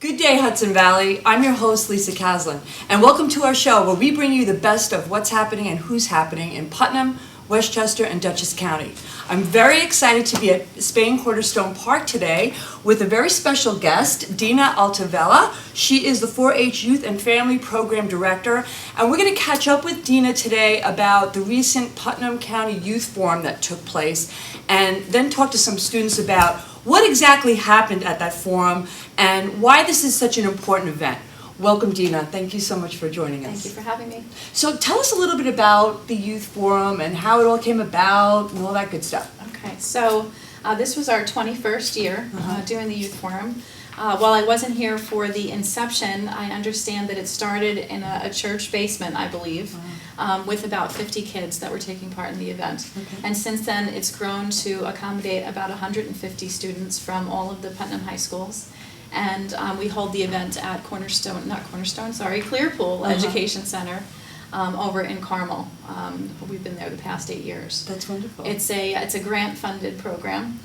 Good day, Hudson Valley. I'm your host, Lisa Caslin, and welcome to our show where we bring you the best of what's happening and who's happening in Putnam, Westchester, and Dutchess County. I'm very excited to be at Spain Cornerstone Park today with a very special guest, Dina Altivila. She is the 4-H Youth and Family Program Director, and we're going to catch up with Dina today about the recent Putnam County Youth Forum that took place, and then talk to some students about what exactly happened at that forum and why this is such an important event. Welcome, Dina. Thank you so much for joining us. Thank you for having me. So tell us a little bit about the Youth Forum and how it all came about and all that good stuff. Okay, so this was our 21st year doing the Youth Forum. While I wasn't here for the inception, I understand that it started in a church basement, I believe, with about 50 kids that were taking part in the event. Okay. And since then, it's grown to accommodate about 150 students from all of the Putnam high schools. And we hold the event at Clearpool Education Center over in Carmel. We've been there the past 8 years. That's wonderful. It's a grant-funded program.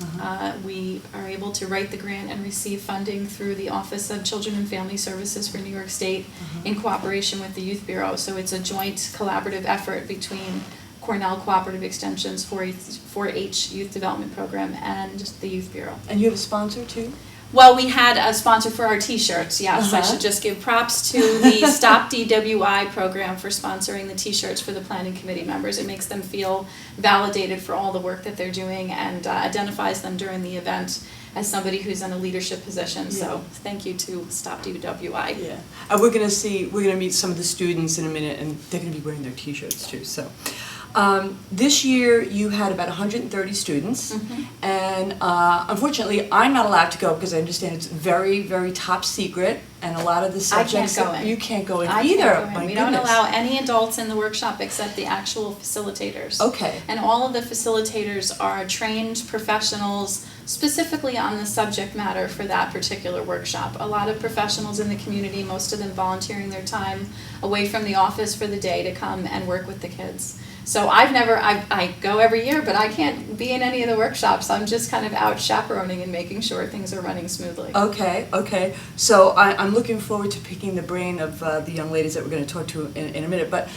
We are able to write the grant and receive funding through the Office of Children and Family Services for New York State in cooperation with the Youth Bureau. So it's a joint collaborative effort between Cornell Cooperative Extension's 4-H Youth Development Program and the Youth Bureau. And you have a sponsor too? Well, we had a sponsor for our t-shirts, yes. I should just give props to the Stop DWI program for sponsoring the t-shirts for the planning committee members. It makes them feel validated for all the work that they're doing and identifies them during the event as somebody who's in a leadership position. Yeah. So thank you to Stop DWI. Yeah. And we're going to meet some of the students in a minute, and they're going to be wearing their t-shirts too. So. This year you had about 130 students, and unfortunately I'm not allowed to go because I understand it's very, very top secret, and a lot of the subjects you can't go in either. We don't allow any adults in the workshop except the actual facilitators. Okay. And all of the facilitators are trained professionals specifically on the subject matter for that particular workshop. A lot of professionals in the community, most of them volunteering their time away from the office for the day to come and work with the kids. So I go every year, but I can't be in any of the workshops. I'm just kind of out chaperoning and making sure things are running smoothly. Okay. So I'm looking forward to picking the brain of the young ladies that we're going to talk to in a minute. But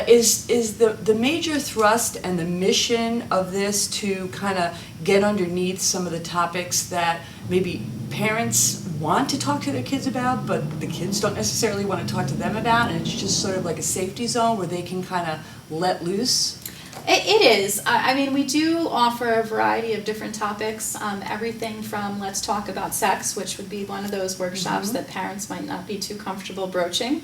is the major thrust and the mission of this to kind of get underneath some of the topics that maybe parents want to talk to their kids about, but the kids don't necessarily want to talk to them about, and it's just sort of like a safety zone where they can kind of let loose? It is. I mean, we do offer a variety of different topics, everything from let's talk about sex, which would be one of those workshops that parents might not be too comfortable broaching,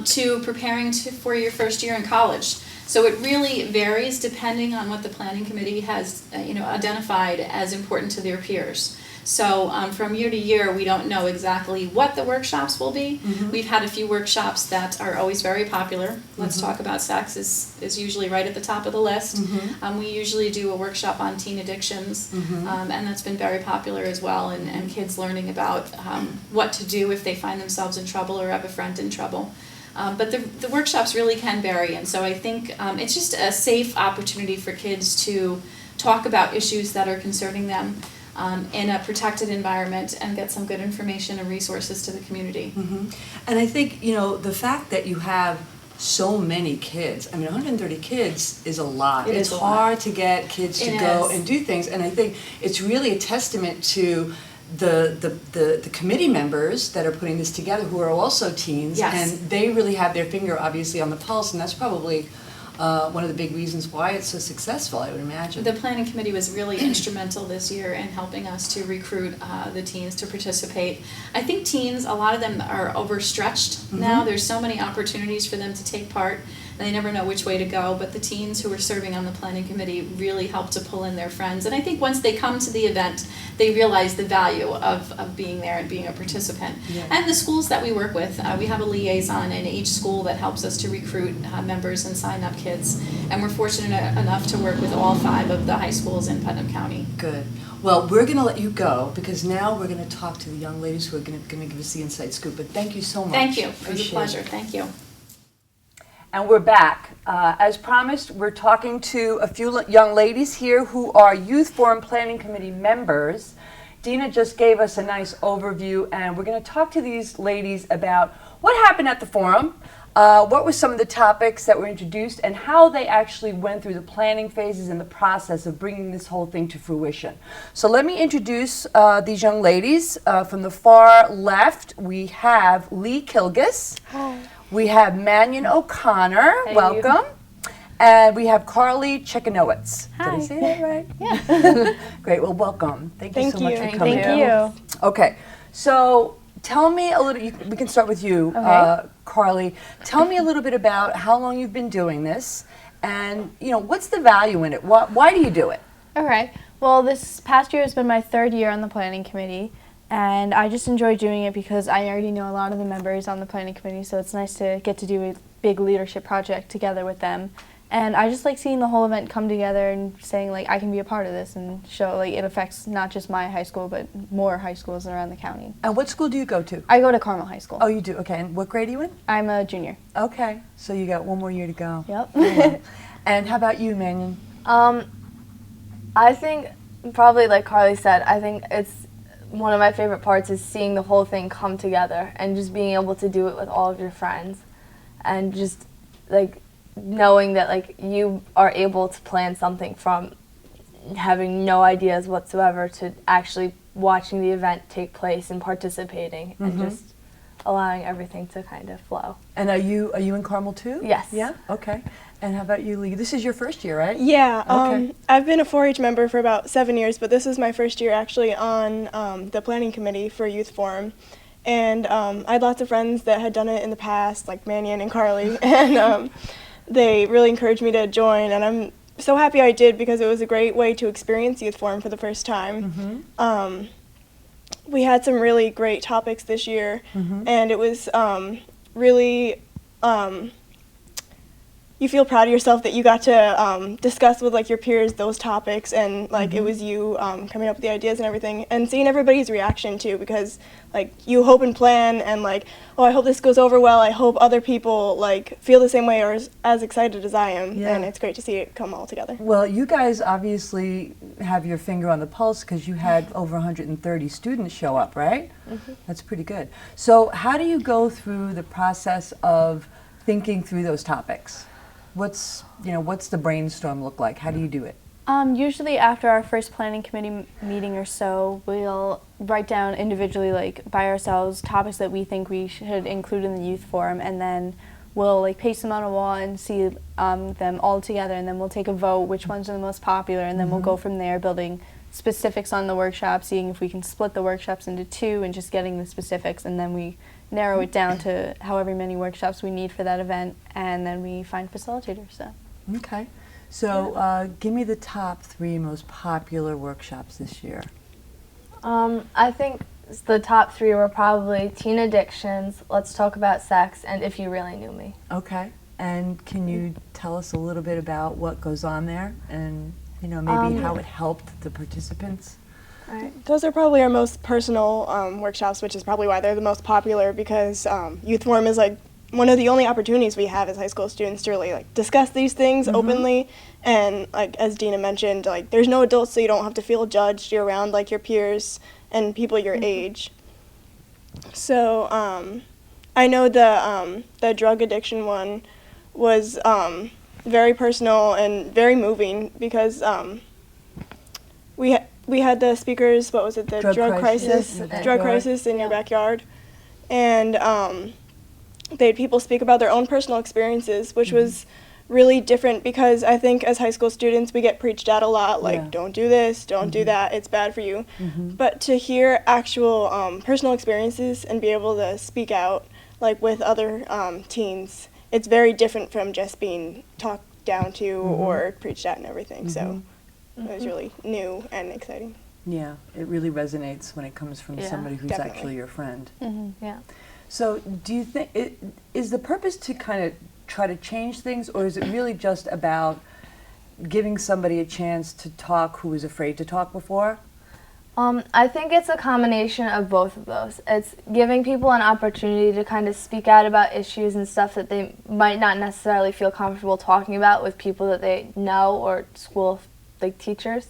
to preparing for your first year in college. So it really varies depending on what the planning committee has identified as important to their peers. So from year to year, we don't know exactly what the workshops will be. We've had a few workshops that are always very popular. Let's Talk About Sex is usually right at the top of the list. We usually do a workshop on teen addictions, and that's been very popular as well, and kids learning about what to do if they find themselves in trouble or have a friend in trouble. But the workshops really can vary, and so I think it's just a safe opportunity for kids to talk about issues that are concerning them in a protected environment and get some good information and resources to the community. And I think, the fact that you have so many kids, 130 kids is a lot. It's hard to get kids to go and do things, and I think it's really a testament to the committee members that are putting this together who are also teens, and they really have their finger obviously on the pulse, and that's probably one of the big reasons why it's so successful, I would imagine. The planning committee was really instrumental this year in helping us to recruit the teens to participate. I think teens, a lot of them are overstretched now. There's so many opportunities for them to take part, and they never know which way to go, but the teens who are serving on the planning committee really help to pull in their friends. And I think once they come to the event, they realize the value of being there and being a participant. And the schools that we work with, we have a liaison in each school that helps us to recruit members and sign up kids. And we're fortunate enough to work with all 5 of the high schools in Putnam County. Good. Well, we're going to let you go because now we're going to talk to the young ladies who are going to give us the inside scoop. But thank you so much. Thank you. It was a pleasure. Thank you. And we're back. As promised, we're talking to a few young ladies here who are Youth Forum Planning Committee members. Dina just gave us a nice overview, and we're going to talk to these ladies about what happened at the forum, what were some of the topics that were introduced, and how they actually went through the planning phases and the process of bringing this whole thing to fruition. So let me introduce these young ladies. From the far left, we have Lee Kilgus. Hi. We have Mannion O'Connor. Hey. Welcome. And we have Carly Chickanowitz. Hi. Did I say that right? Yeah. Great. Well, welcome. Thank you so much for Thank coming. you. Okay. So tell me a little. We can start with you, Okay. Carly. Tell me a little bit about how long you've been doing this, and what's the value in it. Why do you do it? Okay. Well, this past year has been my 3rd year on the planning committee, and I just enjoy doing it because I already know a lot of the members on the planning committee, so it's nice to get to do a big leadership project together with them. And I just like seeing the whole event come together and saying, like, I can be a part of this and show, like, it affects not just my high school, but more high schools around the county. And what school do you go to? I go to Carmel High School. Oh, you do? Okay. And what grade are you in? I'm a junior. Okay. So you got one more year to go. Yep. And how about you, Mannion? I think probably like Carly said, I think it's one of my favorite parts is seeing the whole thing come together and just being able to do it with all of your friends and just like knowing that like you are able to plan something from having no ideas whatsoever to actually watching the event take place and participating and just allowing everything to kind of flow. And are you in Carmel too? Yes. Yeah. Okay. And how about you, Lee? This is your first year, right? Yeah, Okay. I've been a 4-H member for about 7 years, but this is my first year actually on the planning committee for Youth Forum. And I had lots of friends that had done it in the past, like Mannion and Carly, and they really encouraged me to join, and I'm so happy I did because it was a great way to experience Youth Forum for the first time. We had some really great topics this year, and it was really you feel proud of yourself that you got to discuss with like your peers those topics, and like it was you coming up with the ideas and everything, and seeing everybody's reaction too, because like you hope and plan and like, oh, I hope this goes over well, I hope other people like feel the same way or as excited as I am. Yeah. And it's great to see it come all together. Well, you guys obviously have your finger on the pulse because you had over 130 students show up, right? That's pretty good. So how do you go through the process of thinking through those topics? What's the brainstorm look like? How do you do it? Usually after our first planning committee meeting or so, we'll write down individually, like by ourselves, topics that we think we should include in the youth forum, and then we'll like paste them on a wall and see them all together, and then we'll take a vote which ones are the most popular, and then we'll go from there, building specifics on the workshop, seeing if we can split the workshops into 2 and just getting the specifics, and then we narrow it down to however many workshops we need for that event, and then we find facilitators. So. Okay. So give me the top 3 most popular workshops this year. I think the top 3 were probably Teen Addictions, Let's Talk About Sex, and If You Really Knew Me. Okay. And can you tell us a little bit about what goes on there and maybe how it helped the participants? Those are probably our most personal workshops, which is probably why they're the most popular, because Youth Forum is like one of the only opportunities we have as high school students to really like discuss these things openly, and like as Dina mentioned, like there's no adults, so you don't have to feel judged. You're around like your peers and people your age. So I know the drug addiction one was very personal and very moving because we had the speakers, what was it, the drug crisis in your backyard, and they had people speak about their own personal experiences, which was really different because I think as high school students we get preached at a lot, like don't do this, don't do that, it's bad for you. But to hear actual personal experiences and be able to speak out like with other teens, it's very different from just being talked down to or preached at and everything. So it was really new and exciting. Yeah, it really resonates when it comes from somebody who's Definitely. actually your friend. Yeah. So do you think, is the purpose to kind of try to change things, or is it really just about giving somebody a chance to talk who was afraid to talk before? I think it's a combination of both of those. It's giving people an opportunity to kind of speak out about issues and stuff that they might not necessarily feel comfortable talking about with people that they know or school like teachers.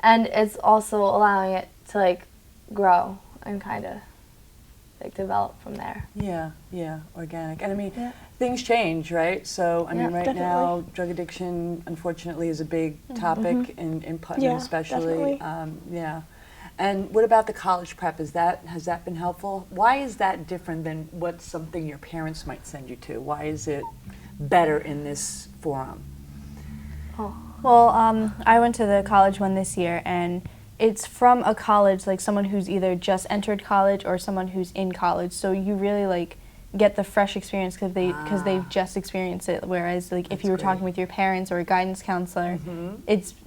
And it's also allowing it to like grow and kind of like develop from there. Yeah, organic. And I mean, things change, right? So, I mean, right definitely. now, drug addiction, unfortunately, is a big topic in Putnam, especially. Definitely. And what about the college prep? Has that been helpful? Why is that different than what something your parents might send you to? Why is it better in this forum? Well, I went to the college one this year, and it's from a college, like someone who's either just entered college or someone who's in college. So you really like get the fresh experience because they've just experienced it. Whereas like if you were talking with your parents or a guidance counselor,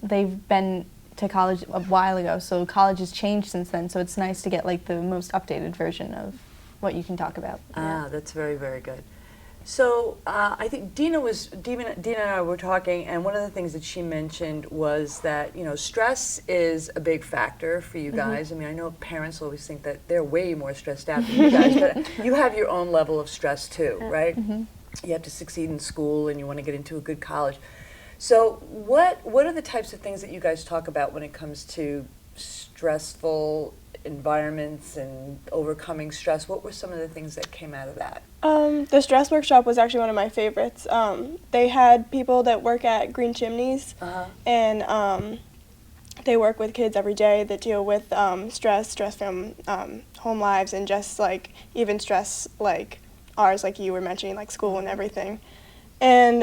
they've been to college a while ago. So college has changed since then. So it's nice to get like the most updated version of what you can talk about. That's very, very good. So I think Dina and I were talking, and one of the things that she mentioned was that, you know, stress is a big factor for you guys. I mean, I know parents always think that they're way more stressed out than you guys, but you have your own level of stress too, right? You have to succeed in school and you want to get into a good college. So what are the types of things that you guys talk about when it comes to stressful environments and overcoming stress? What were some of the things that came out of that? The stress workshop was actually one of my favorites. They had people that work at Green Chimneys, and they work with kids every day that deal with stress from home lives, and just like even stress like ours, like you were mentioning, like school and everything. And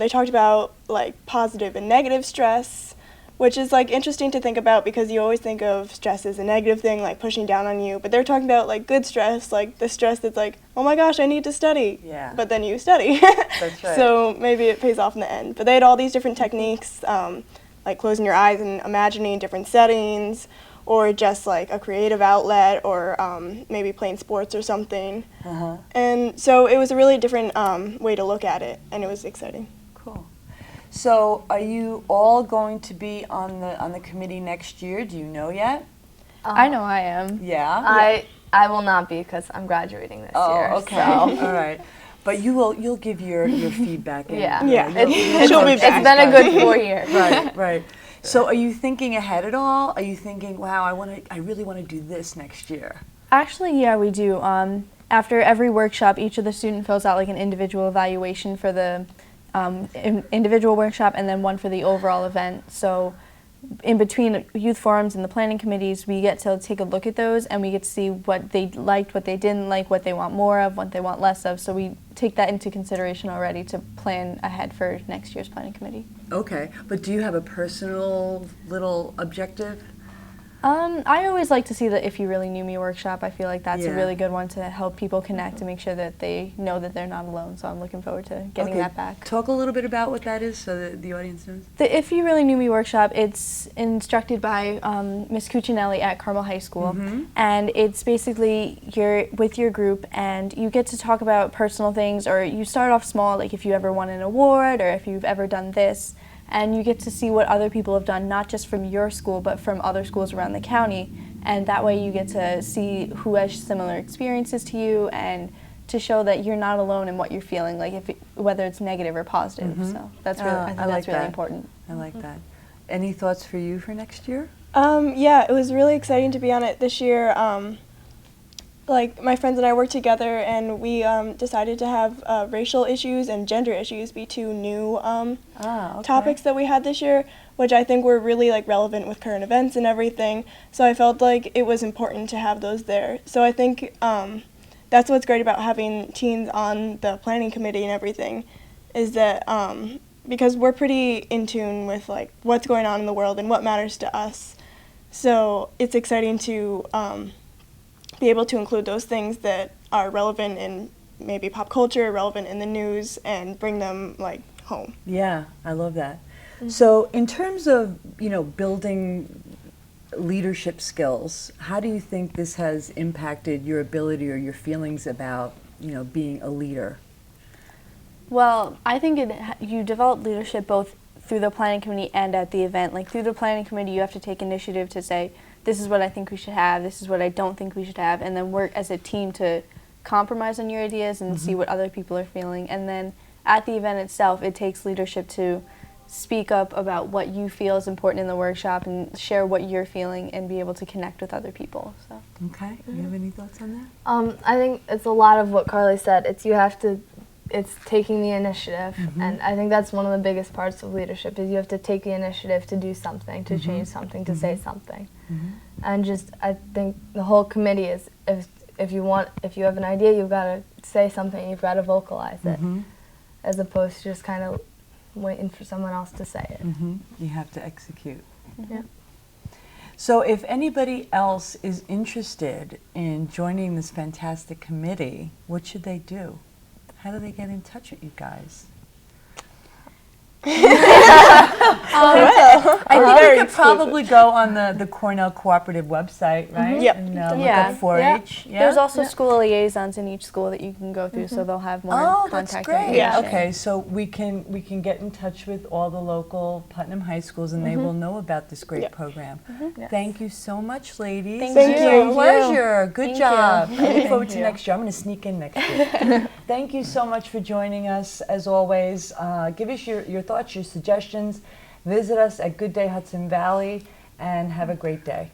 they talked about like positive and negative stress, which is like interesting to think about because you always think of stress as a negative thing, like pushing down on you. But they're talking about like good stress, like the stress that's like, oh my gosh, I need to study. Yeah. But then you study. That's right. So maybe it pays off in the end. But they had all these different techniques, like closing your eyes and imagining different settings, or just like a creative outlet, or maybe playing sports or something. And so it was a really different way to look at it, and it was exciting. Cool. So are you all going to be on the committee next year? Do you know yet? I know I am. Yeah? I will not be because I'm graduating this year. Oh, okay. So. All right. But you'll give your feedback. And, She'll be back. It's been a good 4 years. Right. So are you thinking ahead at all? Are you thinking, wow, I really want to do this next year? Actually, yeah, we do. After every workshop, each of the students fills out like an individual evaluation for the individual workshop and then one for the overall event. So in between youth forums and the planning committees, we get to take a look at those and we get to see what they liked, what they didn't like, what they want more of, what they want less of. So we take that into consideration already to plan ahead for next year's planning committee. Okay, but do you have a personal little objective? I always like to see the If You Really Knew Me workshop. I feel like that's a Yeah. really good one to help people connect and make sure that they know that they're not alone. So I'm looking forward to getting that back. Talk a little bit about what that is so that the audience knows. The If You Really Knew Me workshop, it's instructed by Miss Cuccinelli at Carmel High School. And it's basically you're with your group and you get to talk about personal things, or you start off small, like if you ever won an award or if you've ever done this. And you get to see what other people have done, not just from your school, but from other schools around the county. And that way you get to see who has similar experiences to you and to show that you're not alone in what you're feeling, like whether it's negative or positive. So that's really, I think that's really important. I like that. Any thoughts for you for next year? Yeah, it was really exciting to be on it this year. Like my friends and I worked together, and we decided to have racial issues and gender issues be two new topics that we had this year, which I think were really like relevant with current events and everything. So I felt like it was important to have those there. So I think that's what's great about having teens on the planning committee and everything, is that because we're pretty in tune with like what's going on in the world and what matters to us. So it's exciting to be able to include those things that are relevant in maybe pop culture, relevant in the news, and bring them like home. Yeah, I love that. So in terms of, you know, building leadership skills, how do you think this has impacted your ability or your feelings about, you know, being a leader? Well, I think you develop leadership both through the planning committee and at the event. Like through the planning committee, you have to take initiative to say, this is what I think we should have, this is what I don't think we should have, and then work as a team to compromise on your ideas and see what other people are feeling. And then at the event itself, it takes leadership to speak up about what you feel is important in the workshop and share what you're feeling and be able to connect with other people. So. Okay, you have any thoughts on that? I think it's a lot of what Carly said. It's taking the initiative, and I think that's one of the biggest parts of leadership is you have to take the initiative to do something, to change something, to say something. And just, I think the whole committee is, if you have an idea, you've got to say something, you've got to vocalize it, as opposed to just kind of waiting for someone else to say it. You have to execute. Yeah. So if anybody else is interested in joining this fantastic committee, what should they do? How do they get in touch with you guys? I think you could probably go on the Cornell Cooperative website, right? Yep. And Yeah. look up 4-H. Yeah. There's also school liaisons in each school that you can go through, so they'll have more Oh, contact that's great. information. Okay, so we can get in touch with all the local Putnam high schools, and they will know about this great program. Thank you so much, ladies. Thank Thank It's you. a pleasure. Good Thank job. you. I look forward to next year. I'm going to sneak in next year. Thank you so much for joining us. As always, give us your thoughts, your suggestions. Visit us at Good Day Hudson Valley, and have a great day.